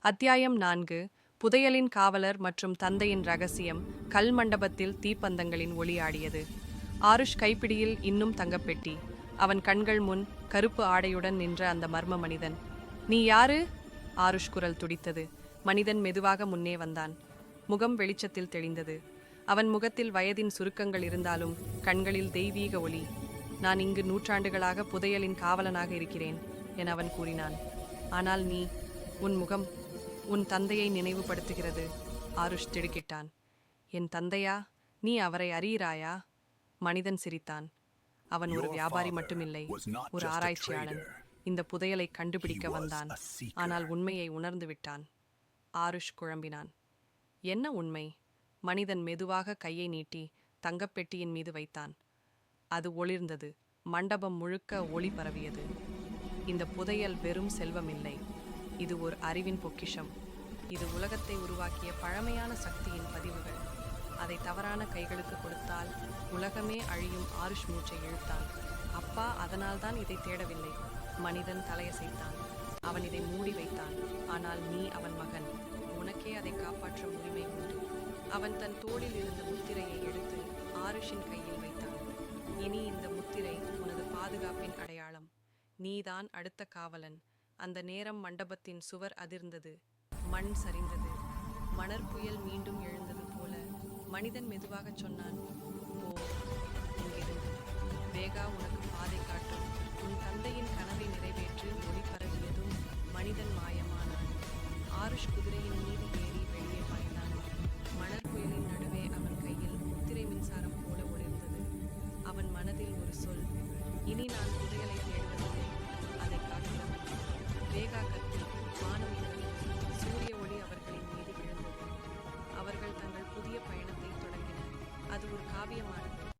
அத்தியாயம் 4. புதையலின் காவலர் மற்றும் தந்தையின் ரகசியம். கல் மண்டபத்தில் தீப்பந்தங்களின் ஒளி ஆடியது. ஆருஷ் கைப்பிடியில் இன்னும் தங்கப்பெட்டி. அவன் கண்கள் முன் கருப்பு ஆடையுடன் நின்ற அந்த மர்ம மனிதன். நீ யாரு? ஆருஷ் குரல் துடித்தது. மனிதன் மெதுவாக முன்னே வந்தான். முகம் வெளிச்சத்தில் தெளிந்தது. அவன் முகத்தில் வயதின் சுருக்கங்கள் இருந்தாலும் கண்களில் தெய்வீக ஒளி. நான் இங்கு நூற்றாண்டுகளாக புதையலின் காவலனாக இருக்கிறேன் என அவன் கூறினான். ஆனால் நீ, உன் முகம் உன் தந்தையை நினைவுபடுத்துகிறது. ஆருஷ் திடுக்கிட்டான். என் தந்தையா? நீ அவரை அறிகிறாயா? மனிதன் சிரித்தான். அவன் ஒரு வியாபாரி மட்டுமில்லை, ஒரு ஆராய்ச்சியாளன். இந்த புதையலை கண்டுபிடிக்க வந்தான். ஆனால் உண்மையை உணர்ந்து விட்டான். ஆருஷ் குழம்பினான். என்ன உண்மை? மனிதன் மெதுவாக கையை நீட்டி தங்கப்பெட்டியின் மீது வைத்தான். அது ஒளிர்ந்தது. மண்டபம் முழுக்க ஒளி பரவியது. இந்த புதையல் வெறும் செல்வமில்லை, இது ஒரு அறிவின் பொக்கிஷம். இது உலகத்தை உருவாக்கிய பழமையான சக்தியின் பதிவுகள். அதை தவறான கைகளுக்கு கொடுத்தால் உலகமே அழியும். ஆருஷ் மூச்சை இழுத்தான். அப்பா அதனால்தான் இதை தேடவில்லை. மனிதன் தலையசைத்தான். அவன் இதை மூடி வைத்தான். ஆனால் நீ அவன் மகன். உனக்கே அதை காப்பாற்ற உரிமை உண்டு. அவன் தன் தோளில் இருந்த முத்திரையை எடுத்து ஆருஷின் கையில் வைத்தான். இனி இந்த முத்திரை உனது பாதுகாப்பின் அடையாளம். நீதான் அடுத்த காவலன். அந்த நேரம் மண்டபத்தின் சுவர் அதிர்ந்தது. மண் சரிந்தது. மணற்புயல் மீண்டும் எழுந்தது போல மனிதன் மெதுவாக சொன்னான். ஓ, இங்கிருந்து வேகா உனக்கு பாதை காட்டும். உன் தந்தையின் கனவை நிறைவேற்று. ஒளி பரவியதும் மனிதன் மாயமானான். ஆருஷ் குதிரையின் மீது ஏறி வெளியே பாய்ந்தான். மணற்புயலின் நடுவே அவன் கையில் முத்திரை மின்சாரம் போல ஒளிர்ந்தது. அவன் மனதில் ஒரு சொல். இனி நான் புதையலை தேடுவதில்லை, அதை காக்கிறவன். வேகா கத்தி வானம் இருந்தது. சூரிய ஒளி அவர்களின் மீது விழுந்தது. அவர்கள் தங்கள் புதிய பயணத்தை தொடங்கினர். அது ஒரு காவியமானது.